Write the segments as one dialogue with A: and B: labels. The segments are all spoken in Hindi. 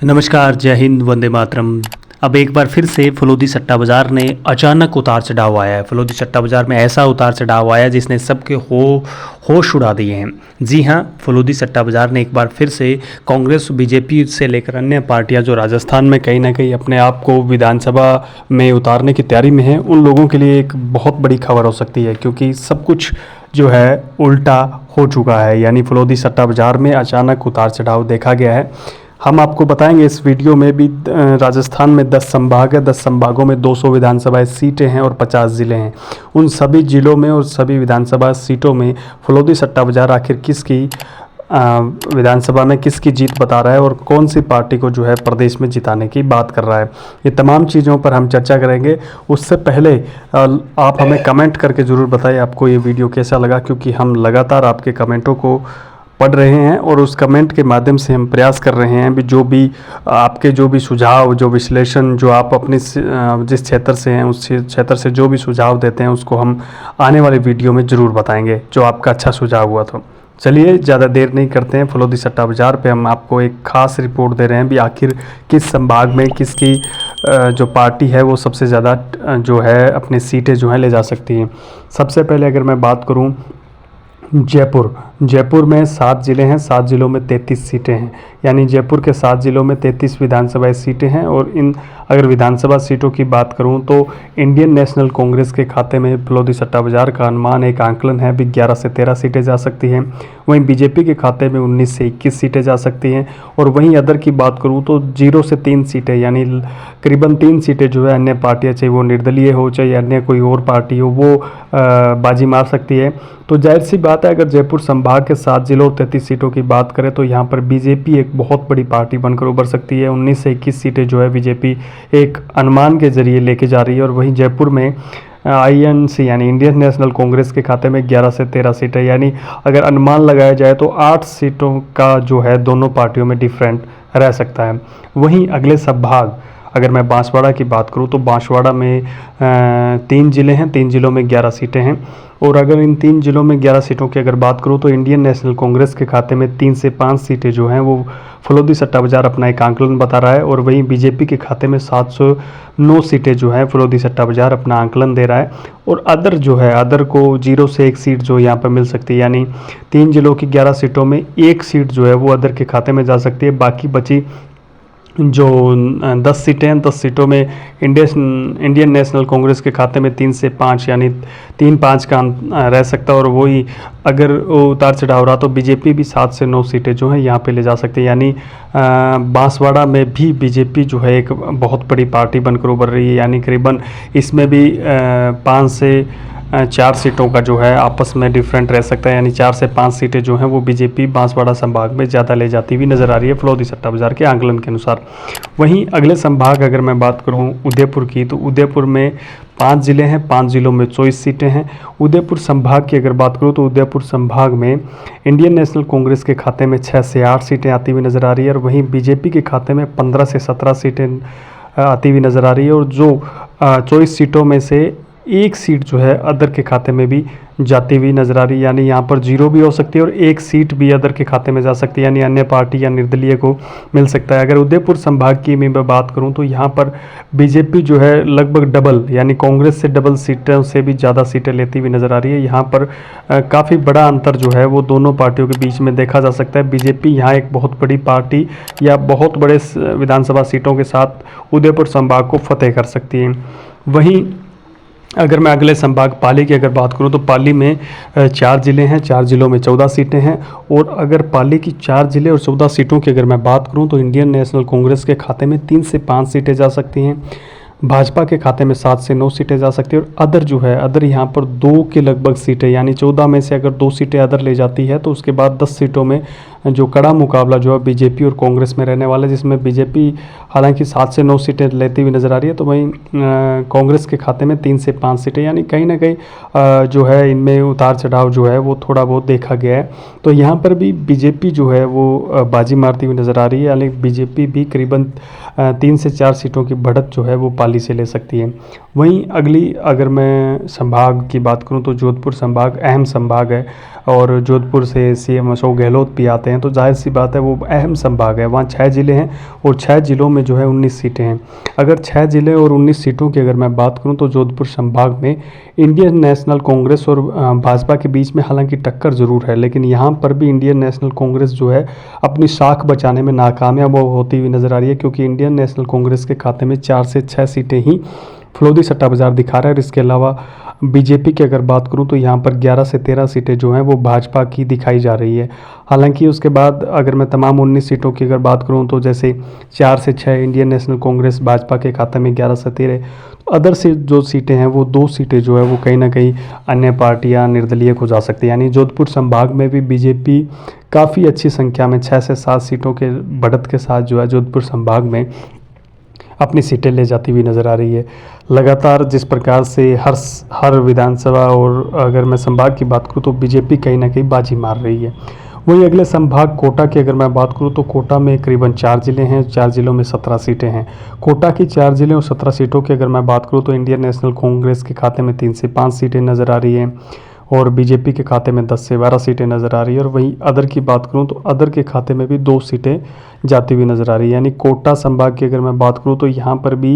A: नमस्कार, जय हिंद, वंदे मातरम। अब एक बार फिर से फलोदी सट्टा बाज़ार ने अचानक उतार चढ़ाव आया है। फलोदी सट्टा बाज़ार में ऐसा उतार चढ़ाव आया जिसने सबके होश उड़ा दिए हैं। जी हाँ, फलोदी सट्टा बाज़ार ने एक बार फिर से कांग्रेस, बीजेपी से लेकर अन्य पार्टियां जो राजस्थान में कहीं ना कहीं अपने आप को विधानसभा में उतारने की तैयारी में हैं, उन लोगों के लिए एक बहुत बड़ी खबर हो सकती है, क्योंकि सब कुछ जो है उल्टा हो चुका है। यानी फलोदी सट्टा बाज़ार में अचानक उतार चढ़ाव देखा गया है। हम आपको बताएंगे इस वीडियो में भी। राजस्थान में 10 संभाग है, 10 संभागों में 200 विधानसभा सीटें हैं और 50 ज़िले हैं। उन सभी ज़िलों में और सभी विधानसभा सीटों में फलोदी सट्टा बाज़ार आखिर किसकी विधानसभा में किसकी जीत बता रहा है और कौन सी पार्टी को जो है प्रदेश में जिताने की बात कर रहा है। ये तमाम चीज़ों पर हम चर्चा करेंगे। उससे पहले आप हमें कमेंट करके ज़रूर बताइए आपको ये वीडियो कैसा लगा, क्योंकि हम लगातार आपके कमेंटों को पढ़ रहे हैं और उस कमेंट के माध्यम से हम प्रयास कर रहे हैं भी जो भी आपके जो भी सुझाव, जो विश्लेषण, जो आप अपने जिस क्षेत्र से हैं उस क्षेत्र से जो भी सुझाव देते हैं उसको हम आने वाले वीडियो में ज़रूर बताएंगे, जो आपका अच्छा सुझाव हुआ। तो चलिए ज़्यादा देर नहीं करते हैं। फलोदी सट्टा बाज़ार पे हम आपको एक ख़ास रिपोर्ट दे रहे हैं भी आखिर किस संभाग में किसकी जो पार्टी है वो सबसे ज़्यादा जो है अपनी सीटें जो हैं ले जा सकती हैं। सबसे पहले अगर मैं बात करूँ जयपुर में 7 ज़िले हैं, 7 ज़िलों में 33 सीटें हैं। यानी जयपुर के 7 ज़िलों में 33 विधानसभा सीटें हैं। और इन अगर विधानसभा सीटों की बात करूं तो इंडियन नेशनल कांग्रेस के खाते में फलोदी सट्टा बाज़ार का अनुमान, एक आंकलन है भी 11 से 13 सीटें जा सकती हैं। वहीं बीजेपी के खाते में 19 से 21 सीटें जा सकती हैं। और वहीं अदर की बात करूँ तो 0 से 3 सीटें, यानी करीबन 3 सीटें जो है अन्य पार्टियाँ, चाहे वो निर्दलीय हो चाहे अन्य कोई और पार्टी हो, वो बाजी मार सकती है। तो जाहिर सी बात है, अगर जयपुर संभाग के 7 जिलों और 33 सीटों की बात करें तो यहाँ पर बीजेपी एक बहुत बड़ी पार्टी बनकर उभर सकती है। 19 से 21 सीटें जो है बीजेपी एक अनुमान के जरिए लेके जा रही है। और वहीं जयपुर में INC यानी इंडियन नेशनल कांग्रेस के खाते में 11 से 13 सीटें, यानी अगर अनुमान लगाया जाए तो 8 सीटों का जो है दोनों पार्टियों में डिफरेंट रह सकता है। वहीं अगले संभाग अगर मैं बांसवाड़ा की बात करूं तो बांसवाड़ा में 3 ज़िले हैं, 3 ज़िलों में 11 सीटें हैं। और अगर इन 3 ज़िलों में 11 सीटों की अगर बात करूं तो इंडियन नेशनल कांग्रेस के खाते में 3 से 5 सीटें जो हैं वो फलोदी सट्टा बाज़ार अपना एक आंकलन बता रहा है। और वहीं बीजेपी के खाते में 709 सीटें जो हैं फलोदी सट्टा बाज़ार अपना आंकलन दे रहा है। और अदर जो है, अदर को 0 से 1 सीट जो यहाँ पर मिल सकती है, यानी 3 ज़िलों की 11 सीटों में 1 सीट जो है वो अदर के खाते में जा सकती है। बाकी बची जो 10 सीटें हैं, 10 सीटों में इंडियन नेशनल कांग्रेस के खाते में 3 से 5 यानी 3-5 का रह सकता है। और वही अगर उतार चढ़ाव रहा तो बीजेपी भी 7 से 9 सीटें जो हैं यहाँ पे ले जा सकती है। यानी बांसवाड़ा में भी बीजेपी जो है एक बहुत बड़ी पार्टी बनकर उभर रही है। यानी करीबन इसमें भी 5 से 4 सीटों का जो है आपस में डिफरेंट रह सकता है। यानी 4 से 5 सीटें जो हैं वो बीजेपी बांसवाड़ा संभाग में ज़्यादा ले जाती हुई नज़र आ रही है फलोदी सट्टा बाज़ार के आंकलन के अनुसार। वहीं अगले संभाग अगर मैं बात करूं उदयपुर की, तो उदयपुर में 5 ज़िले हैं, 5 ज़िलों में 24 सीटें हैं। उदयपुर संभाग की अगर बात करूँ तो उदयपुर संभाग में इंडियन नेशनल कांग्रेस के खाते में 6 से 8 सीटें आती हुई नज़र आ रही है। और वहीं बीजेपी के खाते में 15 से 17 सीटें आती हुई नज़र आ रही है। और जो 24 सीटों में से 1 सीट जो है अदर के खाते में भी जाती हुई नज़र आ रही है। यानी यहाँ पर 0 भी हो सकती है और 1 सीट भी अदर के खाते में जा सकती है, यानी अन्य पार्टी या निर्दलीय को मिल सकता है। अगर उदयपुर संभाग की मैं बात करूँ तो यहाँ पर बीजेपी जो है लगभग डबल, यानी कांग्रेस से डबल सीटों से भी ज़्यादा सीटें लेती हुई नज़र आ रही है। यहाँ पर काफ़ी बड़ा अंतर जो है वो दोनों पार्टियों के बीच में देखा जा सकता है। बीजेपी यहाँ एक बहुत बड़ी पार्टी या बहुत बड़े विधानसभा सीटों के साथ उदयपुर संभाग को फतेह कर सकती है। वहीं अगर मैं अगले संभाग पाली की अगर बात करूं तो पाली में 4 ज़िले हैं, 4 ज़िलों में 14 सीटें हैं। और अगर पाली की 4 ज़िले और 14 सीटों की अगर मैं बात करूं तो इंडियन नेशनल कांग्रेस के खाते में 3 से 5 सीटें जा सकती हैं, भाजपा के खाते में 7 से 9 सीटें जा सकती है। और अदर जो है, अदर यहाँ पर 2 के लगभग सीटें, यानी 14 में से अगर 2 सीटें अदर ले जाती है तो उसके बाद 10 सीटों में जो कड़ा मुकाबला जो है बीजेपी और कांग्रेस में रहने वाला है, जिसमें बीजेपी हालांकि 7 से 9 सीटें लेती हुई नज़र आ रही है, तो वहीं कांग्रेस के खाते में 3 से 5 सीटें, यानी कहीं ना कहीं जो है इनमें उतार चढ़ाव जो है वो थोड़ा बहुत देखा गया है। तो यहाँ पर भी बीजेपी जो है वो बाजी मारती हुई नज़र आ रही है। यानी बीजेपी भी करीबन 3 से 4 सीटों की बढ़त जो है वो पाली से ले सकती है। वहीं अगली अगर मैं संभाग की बात करूं तो जोधपुर संभाग अहम संभाग है और जोधपुर से CM अशोक गहलोत भी आते हैं तो जाहिर सी बात है वो अहम संभाग है, वहाँ 6 ज़िले हैं और 6 ज़िलों में जो है 19 सीटें हैं। अगर 6 ज़िले और 19 सीटों की अगर मैं बात करूँ तो जोधपुर संभाग में इंडियन नेशनल कांग्रेस और भाजपा के बीच में हालांकि टक्कर ज़रूर है, लेकिन यहाँ पर भी इंडियन नेशनल कांग्रेस जो है अपनी साख बचाने में नाकामयाब होती हुई नज़र आ रही है, क्योंकि इंडियन नेशनल कांग्रेस के खाते में 4 से 6 सीटें ही फलोदी सट्टा बाजार दिखा रहा है। और इसके अलावा बीजेपी की अगर बात करूं तो यहाँ पर 11 से 13 सीटें जो हैं वो भाजपा की दिखाई जा रही है। हालांकि उसके बाद अगर मैं तमाम 19 सीटों की अगर बात करूं तो जैसे 4 से 6 इंडियन नेशनल कांग्रेस भाजपा के खाते में, 11 से 13 तो अदर से जो सीटें हैं वो 2 सीटें जो है वो कहीं ना कहीं अन्य पार्टियां निर्दलीय को जा सकती है। यानी जोधपुर संभाग में भी बीजेपी काफ़ी अच्छी संख्या में 6 से 7 सीटों के बढ़त के साथ जो है जोधपुर संभाग में अपनी सीटें ले जाती हुई नज़र आ रही है। लगातार जिस प्रकार से हर विधानसभा और अगर मैं संभाग की बात करूँ तो बीजेपी कहीं ना कहीं बाजी मार रही है। वहीं अगले संभाग कोटा की अगर मैं बात करूँ तो कोटा में करीबन 4 ज़िले हैं, 4 ज़िलों में 17 सीटें हैं। कोटा की 4 ज़िले और 17 सीटों की अगर मैं बात करूँ तो इंडियन नेशनल कांग्रेस के खाते में 3 से 5 सीटें नज़र आ रही हैं और बीजेपी के खाते में 10 से 12 सीटें नज़र आ रही है। और वहीं अदर की बात करूं तो अदर के खाते में भी 2 सीटें जाती हुई नज़र आ रही है। यानी कोटा संभाग की अगर मैं बात करूं तो यहाँ पर भी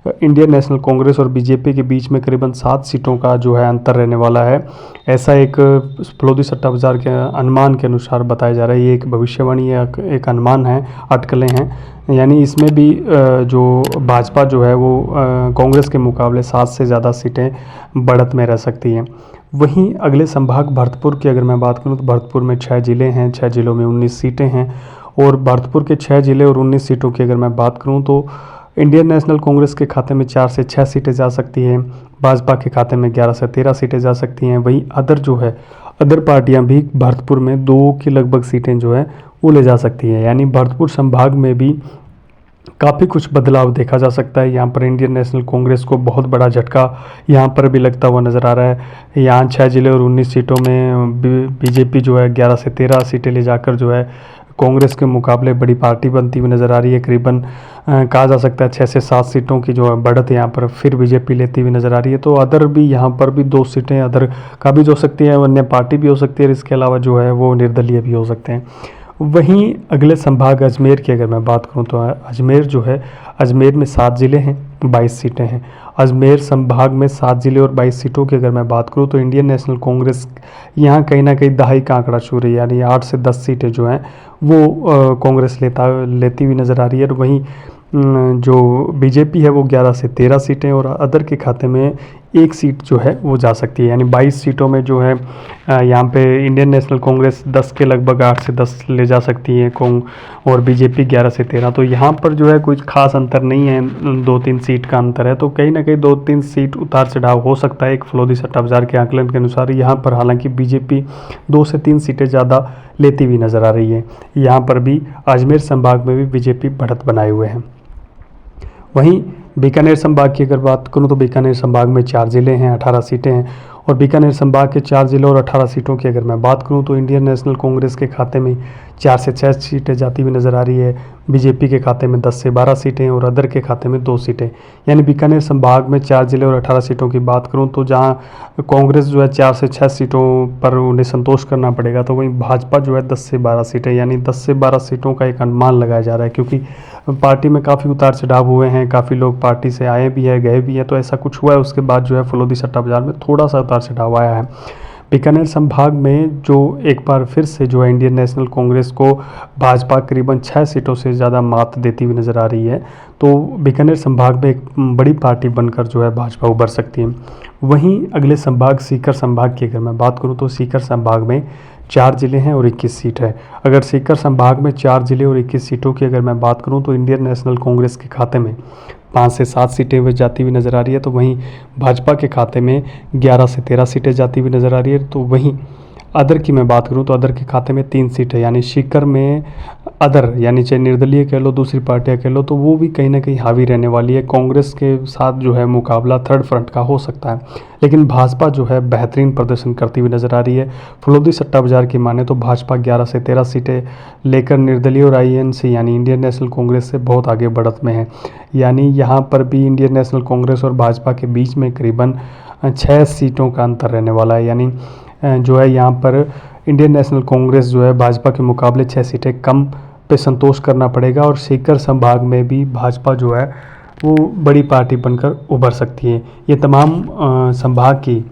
A: इंडियन नेशनल कांग्रेस और बीजेपी के बीच में करीबन 7 सीटों का जो है अंतर रहने वाला है, ऐसा एक फलोदी सट्टा बाजार के अनुमान के अनुसार बताया जा रहा है। ये एक भविष्यवाणी है, एक अनुमान है, अटकलें हैं। यानी इसमें भी जो भाजपा जो है वो कांग्रेस के मुकाबले 7 से ज़्यादा सीटें बढ़त में रह सकती हैं। वहीं अगले संभाग भरतपुर की अगर मैं बात करूं तो भरतपुर में 6 ज़िले हैं, 6 ज़िलों में 19 सीटें हैं और भरतपुर के 6 ज़िले और 19 सीटों की अगर मैं बात करूं तो इंडियन नेशनल कांग्रेस के खाते में 4 से 6 सीटें जा सकती हैं, भाजपा के खाते में 11 से 13 सीटें जा सकती हैं। वहीं अदर जो है अदर पार्टियां भी भरतपुर में 2 की लगभग सीटें जो है वो ले जा सकती हैं। यानी भरतपुर संभाग में भी काफ़ी कुछ बदलाव देखा जा सकता है। यहाँ पर इंडियन नेशनल कांग्रेस को बहुत बड़ा झटका यहाँ पर भी लगता हुआ नज़र आ रहा है। यहाँ 6 ज़िले और 19 सीटों में बीजेपी जो है 11 से 13 सीटें ले जाकर जो है कांग्रेस के मुकाबले बड़ी पार्टी बनती हुई नज़र आ रही है। करीबन कहा जा सकता है 6 से 7 सीटों की जो है बढ़त यहाँ पर फिर बीजेपी लेती हुई नज़र आ रही है। तो अदर भी यहाँ पर भी 2 सीटें अदर का भी हो सकती है, अन्य पार्टी भी हो सकती है, इसके अलावा जो है वो निर्दलीय भी हो सकते हैं। वहीं अगले संभाग अजमेर की अगर मैं बात करूं तो अजमेर जो है अजमेर में 7 ज़िले हैं, 22 सीटें हैं। अजमेर संभाग में 7 ज़िले और 22 सीटों की अगर मैं बात करूं तो इंडियन नेशनल कांग्रेस यहाँ कहीं ना कहीं दहाई का आंकड़ा छू रही है। यानी 8 से 10 सीटें जो हैं वो कांग्रेस लेती हुई नज़र आ रही है। और वहीं जो बीजेपी है वो 11 से 13 सीटें और अदर के खाते में 1 सीट जो है वो जा सकती है। यानी 22 सीटों में जो है यहाँ पे इंडियन नेशनल कांग्रेस 10 के लगभग 8 से 10 ले जा सकती है और बीजेपी 11 से 13। तो यहाँ पर जो है कुछ खास अंतर नहीं है, 2-3 सीट का अंतर है। तो कहीं ना कहीं 2-3 सीट उतार चढ़ाव हो सकता है एक फलोदी सट्टा बाजार के आकलन के अनुसार। यहाँ पर हालांकि बीजेपी 2 से 3 सीटें ज़्यादा लेती हुई नज़र आ रही है। यहाँ पर भी अजमेर संभाग में भी बीजेपी बढ़त बनाए हुए हैं। वहीं बीकानेर संभाग की अगर बात करूं तो बीकानेर संभाग में 4 ज़िले हैं, 18 सीटें हैं और बीकानेर संभाग के 4 ज़िलों और 18 सीटों की अगर मैं बात करूं तो इंडियन नेशनल कांग्रेस के खाते में 4 से 6 सीटें जाती हुई नज़र आ रही है, बीजेपी के खाते में 10 से 12 सीटें और अदर के खाते में 2 सीटें। यानी बीकानेर संभाग में 4 ज़िले और 18 सीटों की बात करूं तो जहां कांग्रेस जो है 4 से 6 सीटों पर उन्हें संतोष करना पड़ेगा, तो वहीं भाजपा जो है 10 से 12 सीटें, यानी 10 से 12 सीटों का एक अनुमान लगाया जा रहा है। क्योंकि पार्टी में काफ़ी उतार चढ़ाव हुए हैं, काफ़ी लोग पार्टी से आए भी हैं, गए भी हैं, तो ऐसा कुछ हुआ है। उसके बाद जो है फलोदी सट्टा बाजार में थोड़ा सा उतार चढ़ाव आया है। बीकानेर संभाग में जो एक बार फिर से जो है इंडियन नेशनल कांग्रेस को भाजपा करीबन 6 सीटों से ज़्यादा मात देती हुई नज़र आ रही है। तो बीकानेर संभाग में एक बड़ी पार्टी बनकर जो है भाजपा उभर सकती है। वहीं अगले संभाग सीकर संभाग की अगर मैं बात करूं तो सीकर संभाग में 4 ज़िले हैं और 21 सीट है। अगर सीकर संभाग में 4 ज़िले और 21 सीटों की अगर मैं बात करूं तो इंडियन नेशनल कांग्रेस के खाते में 5 से 7 सीटें वे जाती हुई नज़र आ रही है। तो वहीं भाजपा के खाते में 11 से 13 सीटें जाती हुई नज़र आ रही है। तो वहीं अदर की मैं बात करूं तो अदर के खाते में 3 सीट है। यानी सीकर में अदर यानी चाहे निर्दलीय कह लो, दूसरी पार्टियां कह लो, तो वो भी कहीं ना कहीं हावी रहने वाली है। कांग्रेस के साथ जो है मुकाबला थर्ड फ्रंट का हो सकता है, लेकिन भाजपा जो है बेहतरीन प्रदर्शन करती हुई नज़र आ रही है। फलोदी सट्टा बाजार की माने तो भाजपा 11 से 13 सीटें लेकर निर्दलीय और INC यानी इंडियन नेशनल कांग्रेस से बहुत आगे बढ़त में है। यानी यहाँ पर भी इंडियन नेशनल कांग्रेस और भाजपा के बीच में करीबन 6 सीटों का अंतर रहने वाला है। यानी जो है यहाँ पर इंडियन नेशनल कांग्रेस जो है भाजपा के मुकाबले 6 सीटें कम पे संतोष करना पड़ेगा और सीकर संभाग में भी भाजपा जो है वो बड़ी पार्टी बनकर उभर सकती है। ये तमाम संभाग की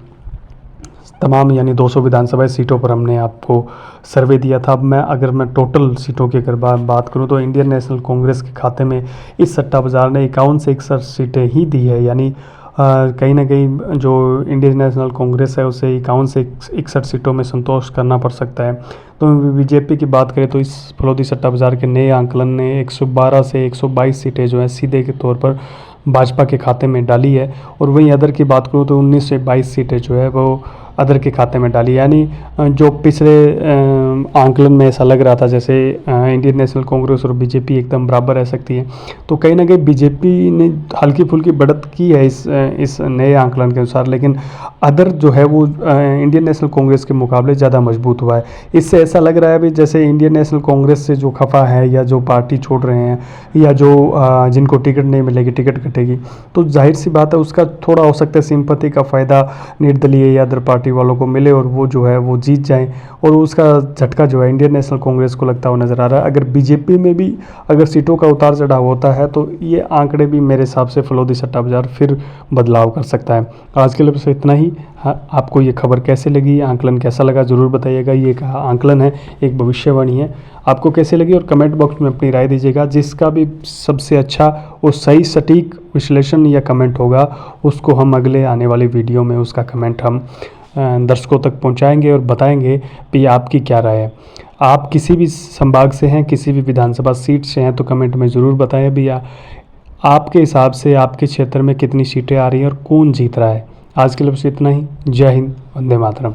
A: तमाम यानी 200 विधानसभा सीटों पर हमने आपको सर्वे दिया था। अब अगर मैं टोटल सीटों की अगर बात करूं तो इंडियन नेशनल कांग्रेस के खाते में इस सट्टा बाज़ार ने 51 से 61 सीटें ही दी है, यानी कहीं ना कहीं जो इंडियन नेशनल कांग्रेस है उसे 51 से 61 सीटों में संतोष करना पड़ सकता है। तो बीजेपी की बात करें तो इस फलोदी सट्टा बाज़ार के नए आंकलन ने 112 से 122 सीटें जो है सीधे के तौर पर भाजपा के खाते में डाली है, और वहीं अदर की बात करूँ तो 19 से 22 सीटें जो है वो अदर के खाते में डाली। यानी जो पिछले आंकलन में ऐसा लग रहा था जैसे इंडियन नेशनल कांग्रेस और बीजेपी एकदम बराबर रह सकती है, तो कहीं ना कहीं बीजेपी ने हल्की फुल्की बढ़त की है इस नए आंकलन के अनुसार, लेकिन अदर जो है वो इंडियन नेशनल कांग्रेस के मुकाबले ज़्यादा मजबूत हुआ है। इससे ऐसा लग रहा है भी जैसे इंडियन नेशनल कांग्रेस से जो खफा है या जो पार्टी छोड़ रहे हैं या जो जिनको टिकट नहीं मिलेगी, टिकट कटेगी, तो जाहिर सी बात है उसका थोड़ा हो सकता है सिंपैथी का फ़ायदा निर्दलीय या अदर पार्टी वालों को मिले और वो जो है वो जीत जाएं, और उसका झटका जो है इंडियन नेशनल कांग्रेस को लगता हुआ नज़र आ रहा है। अगर बीजेपी में भी अगर सीटों का उतार चढ़ाव होता है तो ये आंकड़े भी मेरे हिसाब से फलोदी सट्टा बाज़ार फिर बदलाव कर सकता है। आज के लिए बस इतना ही। हाँ, आपको ये खबर कैसे लगी, आंकलन कैसा लगा ज़रूर बताइएगा। ये एक आंकलन है, एक भविष्यवाणी है, आपको कैसे लगी और कमेंट बॉक्स में अपनी राय दीजिएगा। जिसका भी सबसे अच्छा और सही सटीक विश्लेषण या कमेंट होगा उसको हम अगले आने वाली वीडियो में उसका कमेंट हम दर्शकों तक पहुंचाएंगे और बताएंगे कि आपकी क्या राय है। आप किसी भी संभाग से हैं, किसी भी विधानसभा सीट से हैं तो कमेंट में ज़रूर बताएं भैया आपके हिसाब से आपके क्षेत्र में कितनी सीटें आ रही हैं और कौन जीत रहा है। आज के लिए बस इतना ही। जय हिंद, वंदे मातरम।